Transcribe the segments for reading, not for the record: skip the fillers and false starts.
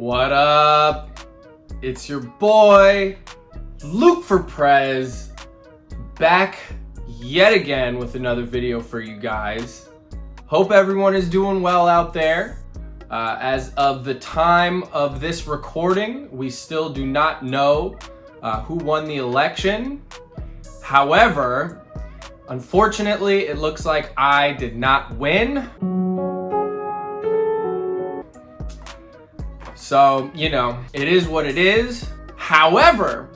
What up? It's your boy, Luke for Prez, back yet again with another video for you guys. Hope everyone is doing well out there. As of the time of this recording, we still do not know who won the election. However, unfortunately, it looks like I did not win. So, you know, it is what it is. However,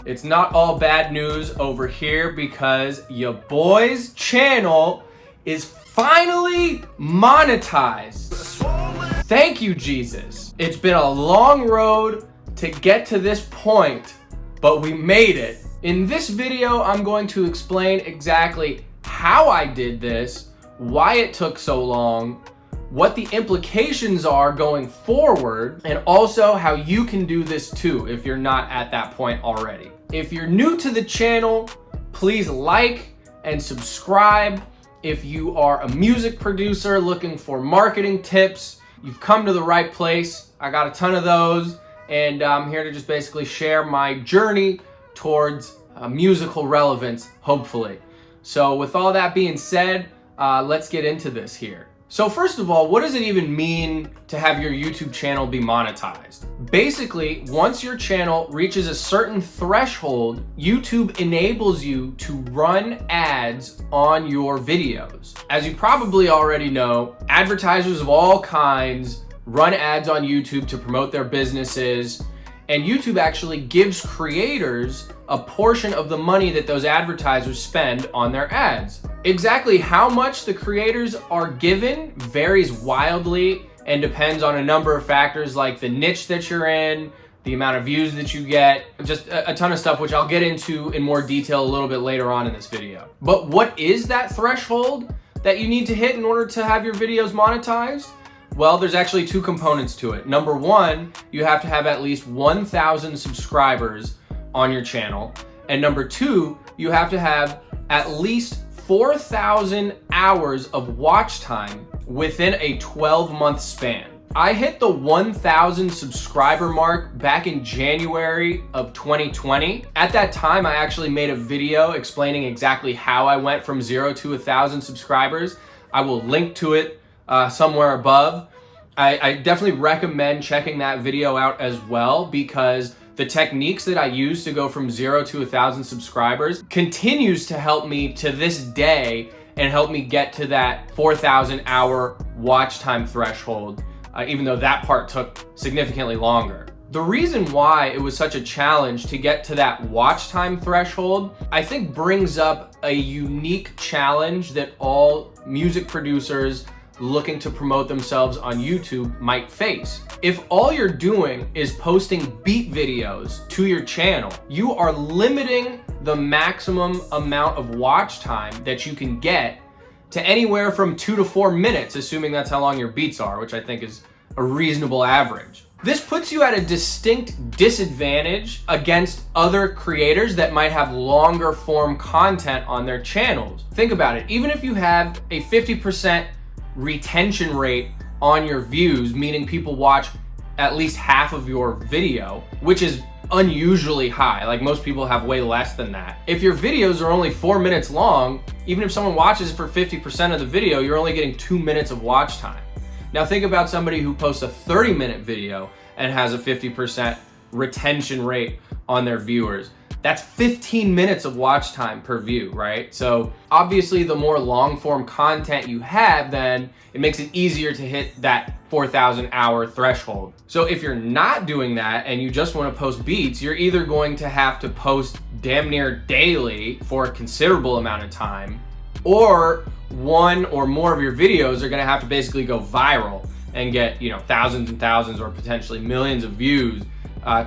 it's not all bad news over here because your boy's channel is finally monetized. Thank you, Jesus. It's been a long road to get to this point, but we made it. In this video, I'm going to explain exactly how I did this, why it took so long, what the implications are going forward, and also how you can do this too if you're not at that point already. If you're new to the channel, please like and subscribe. If you are a music producer looking for marketing tips, you've come to the right place. I got a ton of those, and I'm here to just basically share my journey towards musical relevance, hopefully. So with all that being said, let's get into this here. So first of all, what does it even mean to have your YouTube channel be monetized? Basically, once your channel reaches a certain threshold, YouTube enables you to run ads on your videos. As you probably already know, advertisers of all kinds run ads on YouTube to promote their businesses, and YouTube actually gives creators a portion of the money that those advertisers spend on their ads. Exactly how much the creators are given varies wildly and depends on a number of factors like the niche that you're in, the amount of views that you get, just a ton of stuff, which I'll get into in more detail a little bit later on in this video. But what is that threshold that you need to hit in order to have your videos monetized? Well, there's actually two components to it. Number one, you have to have at least 1,000 subscribers on your channel. And number two, you have to have at least 4,000 hours of watch time within a 12-month span. I hit the 1,000 subscriber mark back in January of 2020. At that time, I actually made a video explaining exactly how I went from 0 to 1,000 subscribers. I will link to it somewhere above. I definitely recommend checking that video out as well, because the techniques that I use to go from 0 to 1,000 subscribers continues to help me to this day and help me get to that 4,000 hour watch time threshold, even though that part took significantly longer. The reason why it was such a challenge to get to that watch time threshold, I think brings up a unique challenge that all music producers looking to promote themselves on YouTube might face. If all you're doing is posting beat videos to your channel, you are limiting the maximum amount of watch time that you can get to anywhere from 2 to 4 minutes, assuming that's how long your beats are, which I think is a reasonable average. This puts you at a distinct disadvantage against other creators that might have longer form content on their channels. Think about it. Even if you have a 50% retention rate on your views, meaning people watch at least half of your video, which is unusually high. Like, most people have way less than that. If your videos are only 4 minutes long, even if someone watches for 50% of the video, you're only getting 2 minutes of watch time. Now think about somebody who posts a 30-minute video and has a 50% retention rate on their viewers. That's 15 minutes of watch time per view, right? So obviously the more long form content you have, then it makes it easier to hit that 4,000 hour threshold. So if you're not doing that and you just want to post beats, you're either going to have to post damn near daily for a considerable amount of time, or one or more of your videos are going to have to basically go viral and get, you know, thousands and thousands or potentially millions of views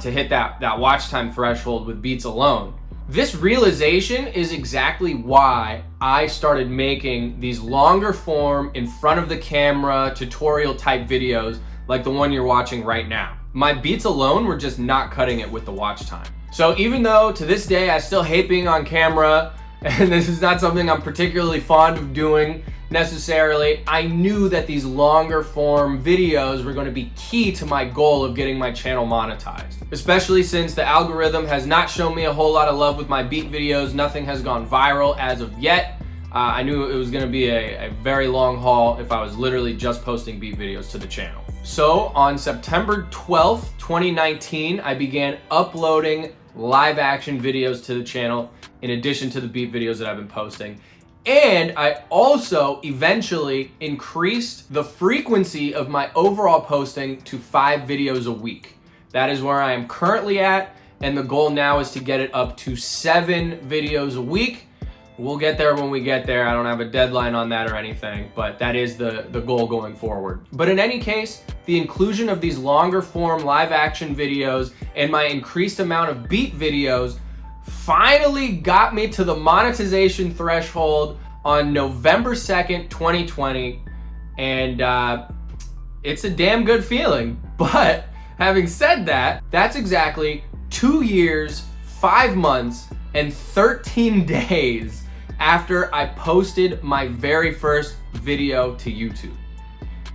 to hit that watch time threshold with beats alone. This realization is exactly why I started making these longer form, in front of the camera, tutorial type videos like the one you're watching right now. My beats alone were just not cutting it with the watch time. So even though to this day I still hate being on camera, and this is not something I'm particularly fond of doing necessarily, I knew that these longer form videos were going to be key to my goal of getting my channel monetized. Especially since the algorithm has not shown me a whole lot of love with my beat videos. Nothing has gone viral as of yet. I knew it was going to be a very long haul if I was literally just posting beat videos to the channel. So on September 12th, 2019, I began uploading live action videos to the channel in addition to the beat videos that I've been posting. And I also eventually increased the frequency of my overall posting to 5 videos a week. That is where I am currently at, and the goal now is to get it up to 7 videos a week. We'll get there when we get there. I don't have a deadline on that or anything, but that is the goal going forward. But in any case, the inclusion of these longer form live action videos and my increased amount of beat videos finally got me to the monetization threshold on November 2nd, 2020. And it's a damn good feeling. But having said that, that's exactly 2 years, 5 months, and 13 days after I posted my very first video to YouTube.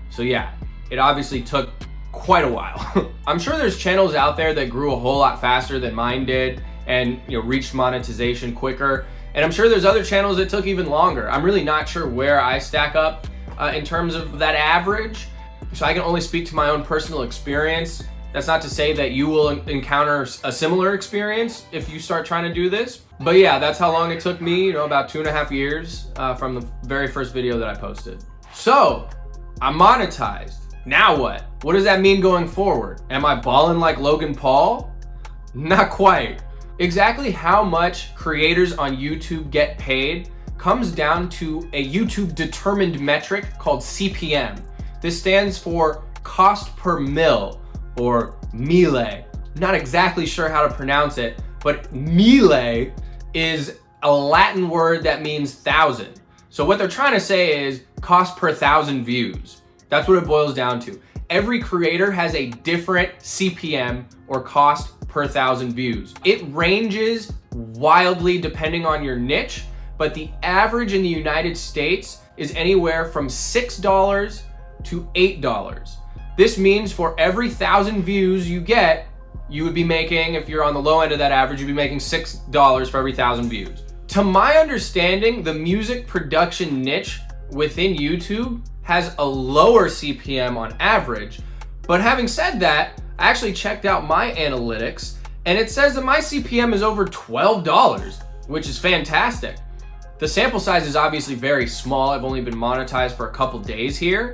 So yeah, it obviously took quite a while. I'm sure there's channels out there that grew a whole lot faster than mine did and reached monetization quicker. And I'm sure there's other channels that took even longer. I'm really not sure where I stack up in terms of that average. So I can only speak to my own personal experience. That's not to say that you will encounter a similar experience if you start trying to do this. But yeah, that's how long it took me, about 2.5 years from the very first video that I posted. So I'm monetized. Now what? What does that mean going forward? Am I balling like Logan Paul? Not quite. Exactly how much creators on YouTube get paid comes down to a YouTube determined metric called CPM. This stands for cost per mil, or mille. Not exactly sure how to pronounce it, but mille is a Latin word that means 1,000. So what they're trying to say is cost per 1,000 views. That's what it boils down to. Every creator has a different CPM, or cost per 1,000 views. It ranges wildly depending on your niche, but the average in the United States is anywhere from $6 to $8. This means for every 1,000 views you get, you would be making, if you're on the low end of that average, you'd be making $6 for every 1,000 views. To my understanding, the music production niche within YouTube has a lower CPM on average. But having said that, I actually checked out my analytics and it says that my CPM is over $12, which is fantastic. The sample size is obviously very small. I've only been monetized for a couple days here.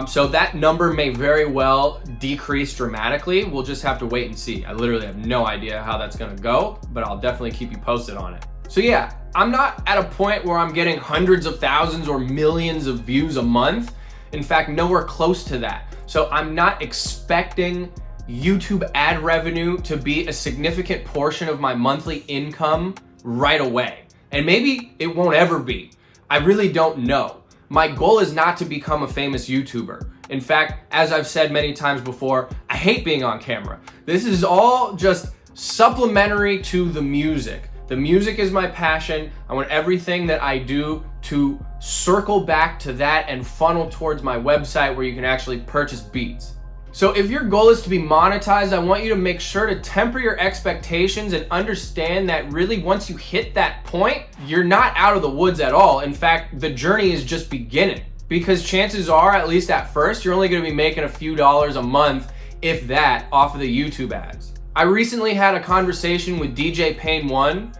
So that number may very well decrease dramatically. We'll just have to wait and see. I literally have no idea how that's gonna go, but I'll definitely keep you posted on it. So yeah, I'm not at a point where I'm getting hundreds of thousands or millions of views a month. In fact, nowhere close to that. So I'm not expecting YouTube ad revenue to be a significant portion of my monthly income right away. And maybe it won't ever be. I really don't know. My goal is not to become a famous YouTuber. In fact, as I've said many times before, I hate being on camera. This is all just supplementary to the music. The music is my passion. I want everything that I do to circle back to that and funnel towards my website where you can actually purchase beats. So if your goal is to be monetized, I want you to make sure to temper your expectations and understand that really once you hit that point, you're not out of the woods at all. In fact, the journey is just beginning, because chances are, at least at first, you're only gonna be making a few dollars a month, if that, off of the YouTube ads. I recently had a conversation with DJ Pain 1.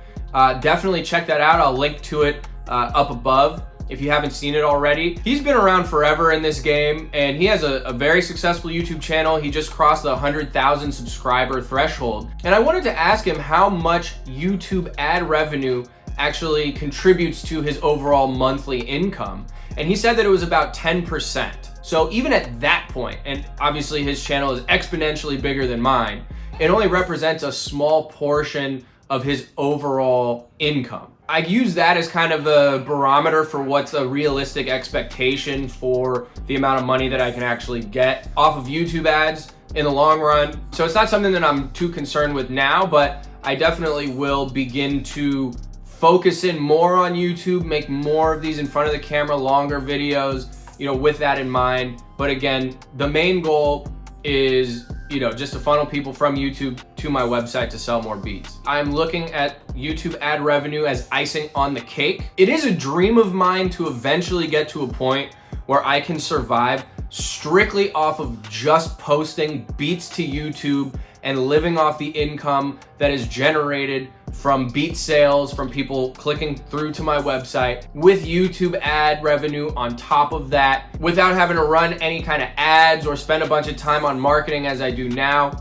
Definitely check that out. I'll link to it up above if you haven't seen it already. He's been around forever in this game, and he has a very successful YouTube channel. He just crossed the 100,000 subscriber threshold. And I wanted to ask him how much YouTube ad revenue actually contributes to his overall monthly income. And he said that it was about 10%. So even at that point, and obviously his channel is exponentially bigger than mine, it only represents a small portion of his overall income. I use that as kind of a barometer for what's a realistic expectation for the amount of money that I can actually get off of YouTube ads in the long run. So it's not something that I'm too concerned with now, but I definitely will begin to focus in more on YouTube, make more of these in front of the camera, longer videos, with that in mind. But again, the main goal is, just to funnel people from YouTube to my website to sell more beats. I'm looking at YouTube ad revenue as icing on the cake. It is a dream of mine to eventually get to a point where I can survive strictly off of just posting beats to YouTube and living off the income that is generated from beat sales, from people clicking through to my website, with YouTube ad revenue on top of that, without having to run any kind of ads or spend a bunch of time on marketing as I do now.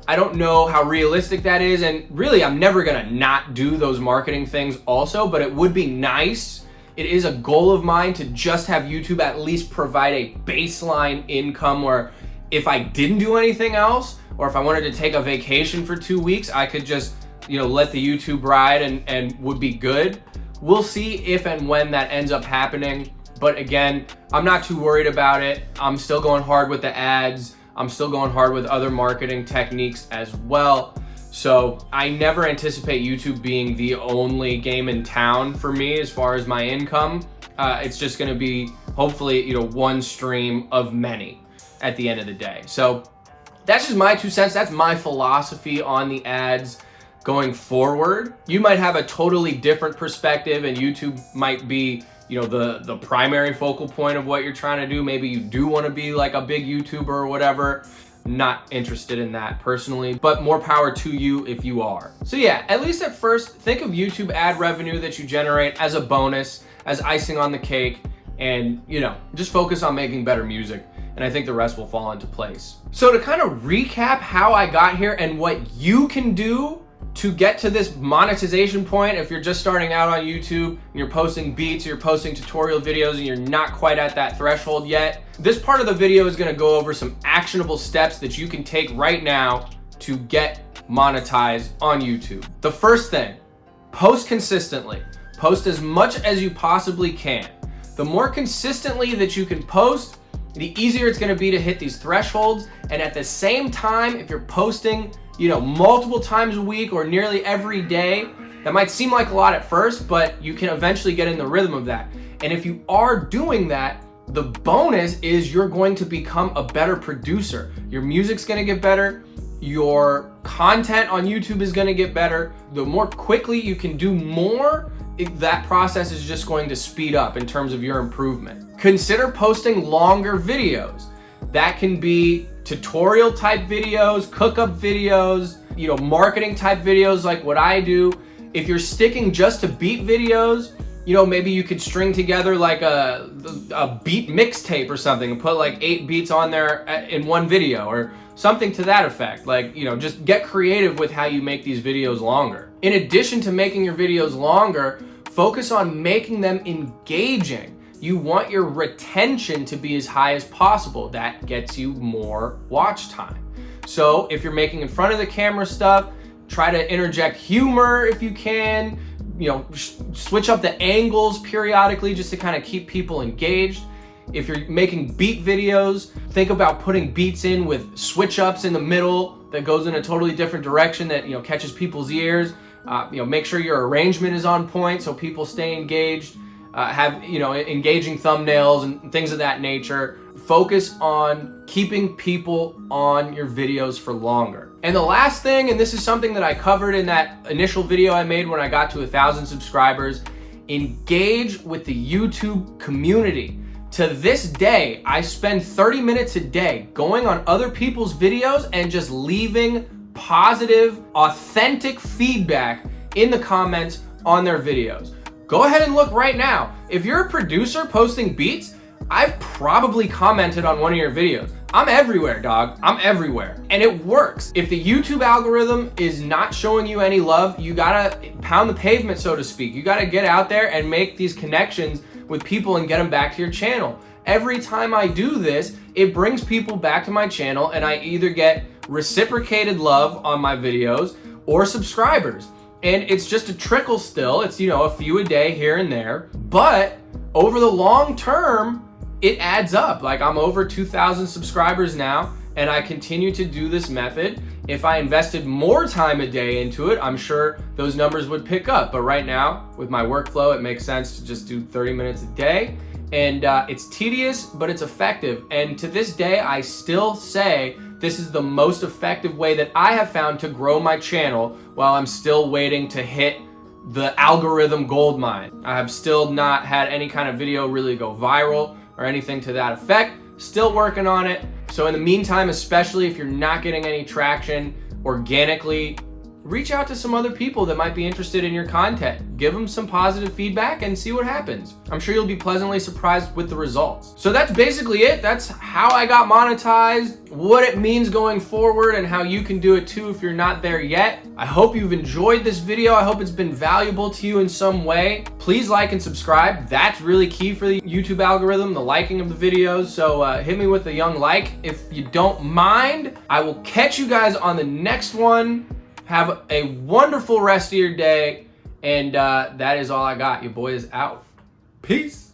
I don't know how realistic that is, and really I'm never gonna not do those marketing things also, but it would be nice. It is a goal of mine to just have YouTube at least provide a baseline income where if I didn't do anything else, or if I wanted to take a vacation for 2 weeks, I could just, let the YouTube ride and would be good. We'll see if and when that ends up happening. But again, I'm not too worried about it. I'm still going hard with the ads. I'm still going hard with other marketing techniques as well. So I never anticipate YouTube being the only game in town for me as far as my income. It's just gonna be hopefully, one stream of many at the end of the day. So that's just my 2 cents. That's my philosophy on the ads going forward. You might have a totally different perspective, and YouTube might be, the primary focal point of what you're trying to do. Maybe you do want to be like a big YouTuber or whatever. Not interested in that personally, but more power to you if you are. So yeah, at least at first, think of YouTube ad revenue that you generate as a bonus, as icing on the cake, and just focus on making better music. And I think the rest will fall into place. So to kind of recap how I got here and what you can do to get to this monetization point, if you're just starting out on YouTube and you're posting beats, or you're posting tutorial videos and you're not quite at that threshold yet, this part of the video is gonna go over some actionable steps that you can take right now to get monetized on YouTube. The first thing, post consistently. Post as much as you possibly can. The more consistently that you can post, the easier it's gonna be to hit these thresholds. And at the same time, if you're posting, multiple times a week or nearly every day, that might seem like a lot at first, but you can eventually get in the rhythm of that. And if you are doing that, the bonus is you're going to become a better producer. Your music's gonna get better. Your content on YouTube is gonna get better. The more quickly you can do more, that process is just going to speed up in terms of your improvement. Consider posting longer videos. That can be tutorial type videos, cook-up videos, marketing type videos like what I do. If you're sticking just to beat videos, maybe you could string together like a beat mixtape or something and put like 8 beats on there in one video or something to that effect. Like, just get creative with how you make these videos longer. In addition to making your videos longer, focus on making them engaging. You want your retention to be as high as possible. That gets you more watch time. So if you're making in front of the camera stuff, try to interject humor if you can, switch up the angles periodically just to kind of keep people engaged. If you're making beat videos, think about putting beats in with switch ups in the middle that goes in a totally different direction that, catches people's ears. Make sure your arrangement is on point so people stay engaged. Have engaging thumbnails and things of that nature. Focus on keeping people on your videos for longer. And the last thing, and this is something that I covered in that initial video I made when I got to 1,000 subscribers, engage with the YouTube community. To this day, I spend 30 minutes a day going on other people's videos and just leaving positive, authentic feedback in the comments on their videos. Go ahead and look right now. If you're a producer posting beats, I've probably commented on one of your videos. I'm everywhere, dog. I'm everywhere. And it works. If the YouTube algorithm is not showing you any love, you gotta pound the pavement, so to speak. You gotta get out there and make these connections with people and get them back to your channel. Every time I do this, it brings people back to my channel and I either get reciprocated love on my videos or subscribers. And it's just a trickle still. It's, a few a day here and there. But over the long term, it adds up. Like I'm over 2,000 subscribers now. and I continue to do this method. If I invested more time a day into it, I'm sure those numbers would pick up. But right now, with my workflow, it makes sense to just do 30 minutes a day. And it's tedious, but it's effective. And to this day, I still say this is the most effective way that I have found to grow my channel while I'm still waiting to hit the algorithm gold mine. I have still not had any kind of video really go viral or anything to that effect. Still working on it. So in the meantime, especially if you're not getting any traction organically, reach out to some other people that might be interested in your content. Give them some positive feedback and see what happens. I'm sure you'll be pleasantly surprised with the results. So that's basically it. That's how I got monetized, what it means going forward, and how you can do it too if you're not there yet. I hope you've enjoyed this video. I hope it's been valuable to you in some way. Please like and subscribe. That's really key for the YouTube algorithm, the liking of the videos. So hit me with a young like if you don't mind. I will catch you guys on the next one. Have a wonderful rest of your day. And that is all I got. Your boy is out. Peace.